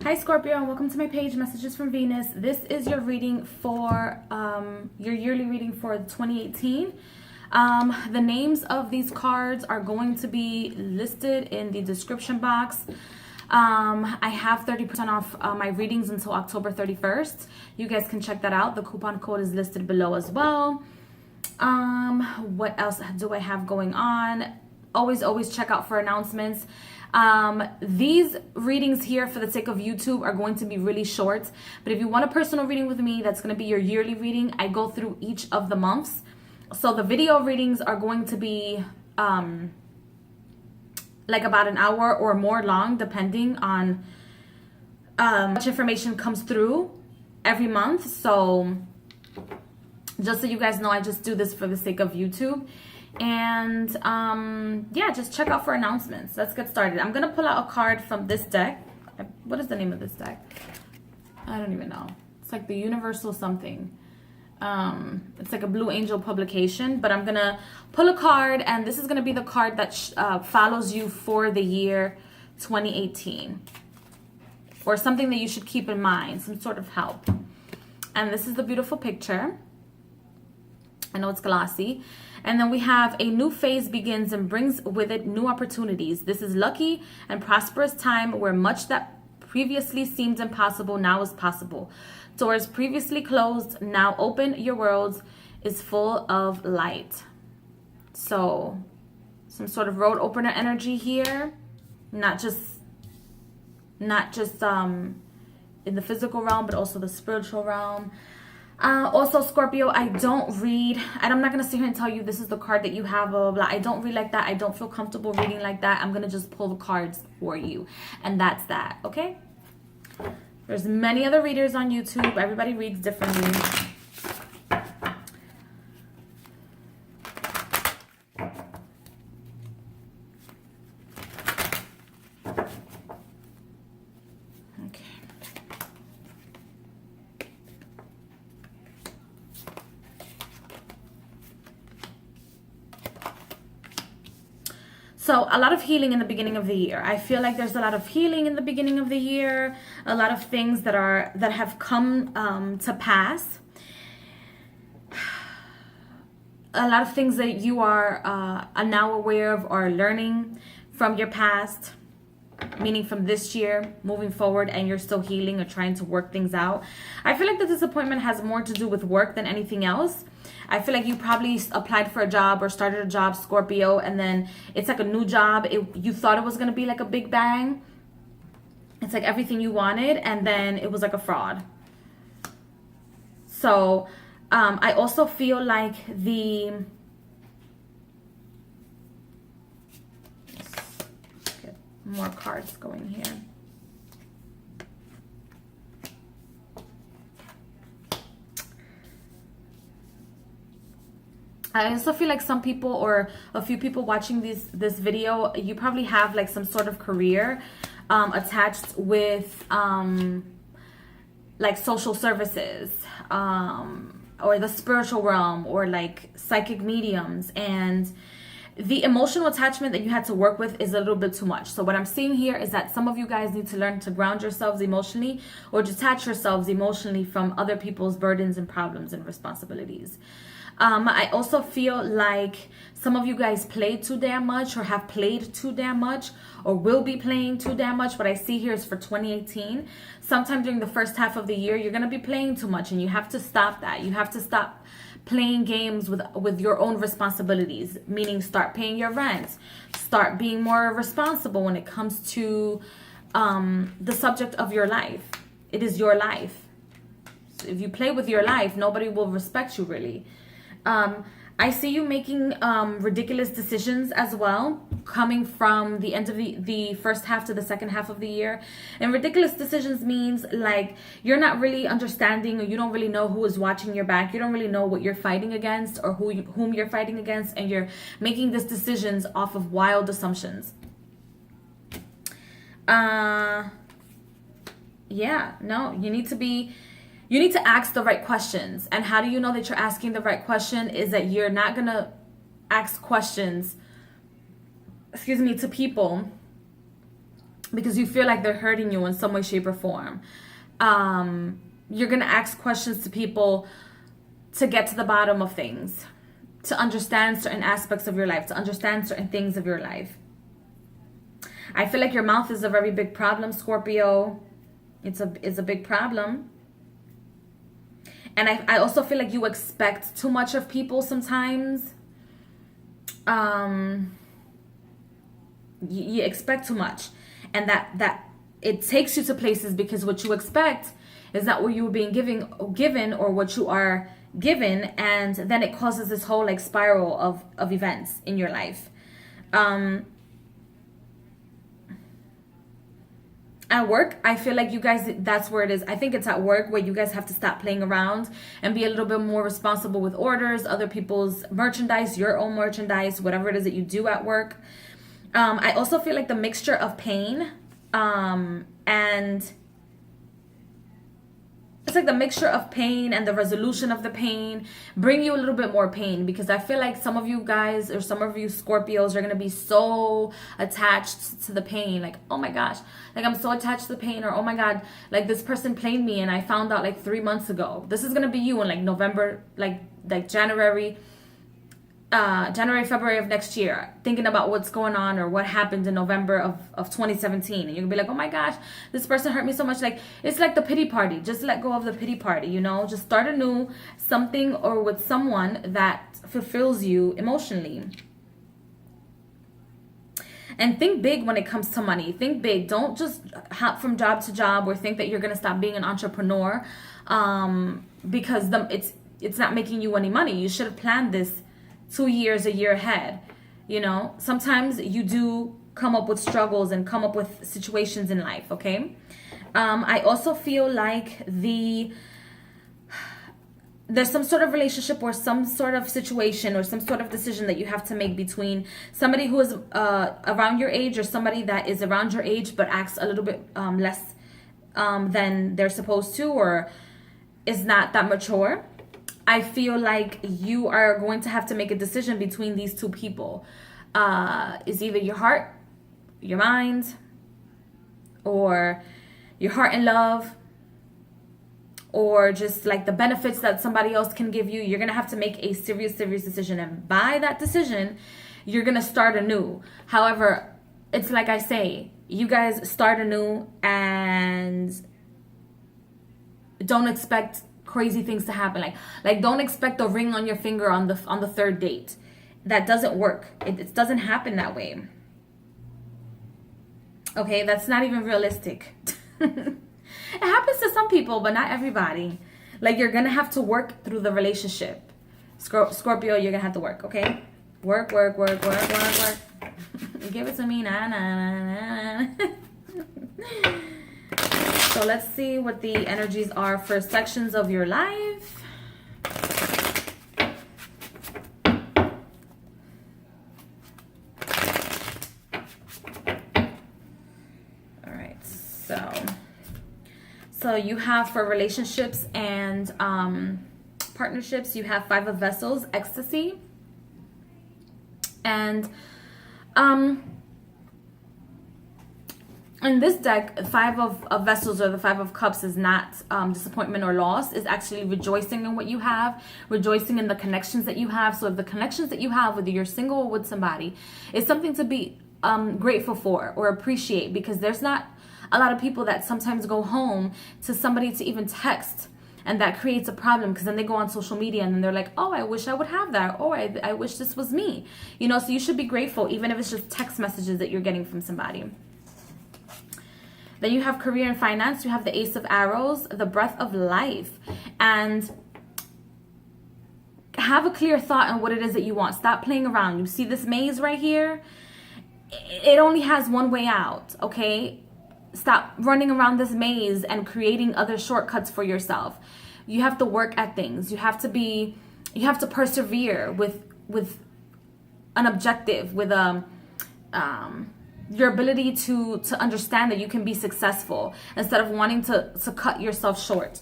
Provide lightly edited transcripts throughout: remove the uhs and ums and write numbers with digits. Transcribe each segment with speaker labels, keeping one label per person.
Speaker 1: Hi Scorpio, and welcome to my page, Messages from Venus. This is your reading for your yearly reading for 2018. The names of these cards are going to be listed in the description box. I have 30% off my readings until October 31st. You guys can check that out. The coupon code is listed below as well. What else do I have going on? Always check out for announcements. These readings here, for the sake of YouTube, are going to be really short, but if you want a personal reading with me, that's going to be your yearly reading. I go through each of the months, so the video readings are going to be like about an hour or more long, depending on much information comes through every month. So just so you guys know, I just do this for the sake of YouTube. And yeah, just check out for announcements. Let's get started. I'm gonna pull out a card from this deck. What is the name of this deck? I don't even know. It's like the Universal something. It's like a Blue Angel publication, but I'm gonna pull a card, and this is gonna be the card that follows you for the year 2018, or something that you should keep in mind, some sort of help. And this is the beautiful picture. I know it's glossy. And then we have a new phase begins and brings with it new opportunities. This is lucky and prosperous time where much that previously seemed impossible now is possible. Doors previously closed now open. Your world is full of light. So some sort of road opener energy here. Not just in the physical realm, but also the spiritual realm. Also, Scorpio, I don't read, and I'm not going to sit here and tell you this is the card that you have, blah, blah, blah. I don't read like that. I don't feel comfortable reading like that. I'm going to just pull the cards for you, and that's that, okay? There's many other readers on YouTube. Everybody reads differently. So a lot of healing in the beginning of the year. I feel like there's a lot of healing in the beginning of the year. A lot of things that have come to pass. A lot of things that you are now aware of or learning from your past, meaning from this year moving forward, and you're still healing or trying to work things out. I feel like the disappointment has more to do with work than anything else. I feel like you probably applied for a job or started a job, Scorpio, and then it's like a new job. You thought it was going to be like a big bang. It's like everything you wanted, and then it was like a fraud. So I also feel like let's get more cards going here. I also feel like some people, or a few people watching this video, you probably have like some sort of career attached with like social services or the spiritual realm, or like psychic mediums, and the emotional attachment that you had to work with is a little bit too much. So what I'm seeing here is that some of you guys need to learn to ground yourselves emotionally, or detach yourselves emotionally from other people's burdens and problems and responsibilities. I also feel like some of you guys played too damn much, or have played too damn much, or will be playing too damn much. What I see here is for 2018. Sometime during the first half of the year, you're going to be playing too much, and you have to stop that. You have to stop playing games with your own responsibilities, meaning start paying your rent, start being more responsible when it comes to the subject of your life. It is your life. So if you play with your life, nobody will respect you, really. I see you making ridiculous decisions as well, coming from the end of the first half to the second half of the year. And ridiculous decisions means like you're not really understanding, or you don't really know who is watching your back. You don't really know what you're fighting against, or whom you're fighting against, and you're making these decisions off of wild assumptions. Yeah, no, you need to ask the right questions. And how do you know that you're asking the right question? Is that you're not going to ask questions, to people because you feel like they're hurting you in some way, shape, or form. You're going to ask questions to people to get to the bottom of things, to understand certain aspects of your life, to understand certain things of your life. I feel like your mouth is a very big problem, Scorpio. It's a big problem. And I also feel like you expect too much of people sometimes. You expect too much. And that it takes you to places because what you expect is not what you were being given or what you are given, and then it causes this whole like spiral of events in your life. At work, I feel like you guys, that's where it is. I think it's at work where you guys have to stop playing around and be a little bit more responsible with orders, other people's merchandise, your own merchandise, whatever it is that you do at work. I also feel like the mixture of pain and it's like the mixture of pain and the resolution of the pain bring you a little bit more pain, because I feel like some of you guys or some of you Scorpios are going to be so attached to the pain. Like, oh my gosh, like I'm so attached to the pain, or oh my God, like this person played me and I found out like 3 months ago. This is going to be you in like November, like January, February of next year, thinking about what's going on or what happened in November of 2017. And you're gonna be like, oh my gosh, this person hurt me so much. Like, it's like the pity party. Just let go of the pity party, you know? Just start anew, something or with someone that fulfills you emotionally. And think big when it comes to money. Think big. Don't just hop from job to job or think that you're gonna stop being an entrepreneur because it's not making you any money. You should have planned this 2 years, a year ahead. You know, sometimes you do come up with struggles and come up with situations in life, okay? I also feel like there's some sort of relationship or some sort of situation or some sort of decision that you have to make between somebody who is around your age or somebody that is around your age but acts a little bit less than they're supposed to, or is not that mature. I feel like you are going to have to make a decision between these two people. Is either your heart, your mind, or your heart and love, or just like the benefits that somebody else can give you. You're going to have to make a serious decision. And by that decision, you're going to start anew. However, it's like I say, you guys start anew and don't expect crazy things to happen. Like don't expect a ring on your finger on the third date. That doesn't work. It doesn't happen that way. Okay, that's not even realistic. It happens to some people, but not everybody. Like, you're gonna have to work through the relationship. Scorpio, you're gonna have to work, okay? Work. Give it to me, nah. So let's see what the energies are for sections of your life. All right, so you have for relationships and partnerships, you have 5 of Vessels, ecstasy, and in this deck, 5 of Vessels or the 5 of Cups is not disappointment or loss. Is actually rejoicing in what you have, rejoicing in the connections that you have. So if the connections that you have, whether you're single or with somebody, is something to be grateful for or appreciate, because there's not a lot of people that sometimes go home to somebody to even text, and that creates a problem, because then they go on social media and then they're like, oh, I wish I would have that, or I wish this was me, you know. So you should be grateful even if it's just text messages that you're getting from somebody. Then you have career and finance. You have the Ace of Arrows, the breath of life. And have a clear thought on what it is that you want. Stop playing around. You see this maze right here? It only has one way out, okay? Stop running around this maze and creating other shortcuts for yourself. You have to work at things. You have to persevere with an objective, with your ability to understand that you can be successful instead of wanting to cut yourself short.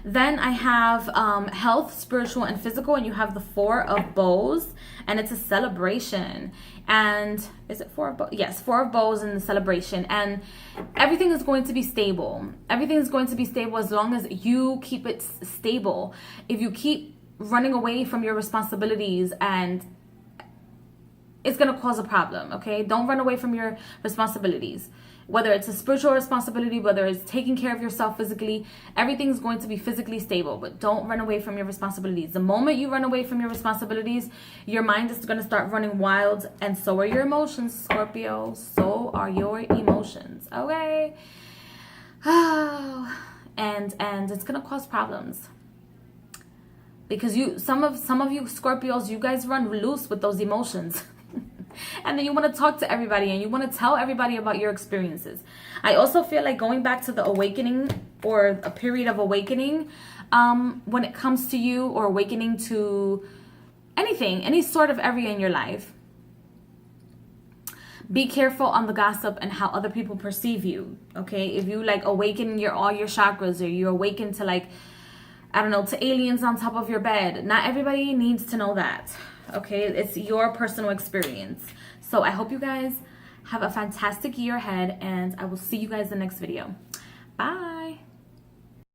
Speaker 1: Then I have health, spiritual, and physical, and you have the Four of Bows, and it's a celebration. And is it Four of Bows? Yes, Four of Bows in the celebration. And everything is going to be stable. Everything is going to be stable as long as you keep it stable. If you keep running away from your responsibilities, and it's going to cause a problem, okay? Don't run away from your responsibilities. Whether it's a spiritual responsibility, whether it's taking care of yourself physically, everything's going to be physically stable, but don't run away from your responsibilities. The moment you run away from your responsibilities, your mind is going to start running wild, and so are your emotions, Scorpio. So are your emotions, okay? Oh, and it's going to cause problems. Because some of you Scorpios, you guys run loose with those emotions. And then you want to talk to everybody and you want to tell everybody about your experiences. I also feel like going back to the awakening, or a period of awakening, when it comes to you, or awakening to anything, any sort of area in your life. Be careful on the gossip and how other people perceive you, okay? If you like awaken all your chakras, or you awaken to, like, I don't know, to aliens on top of your bed, not everybody needs to know that. Okay, it's your personal experience. So I hope you guys have a fantastic year ahead, and I will see you guys in the next video. Bye.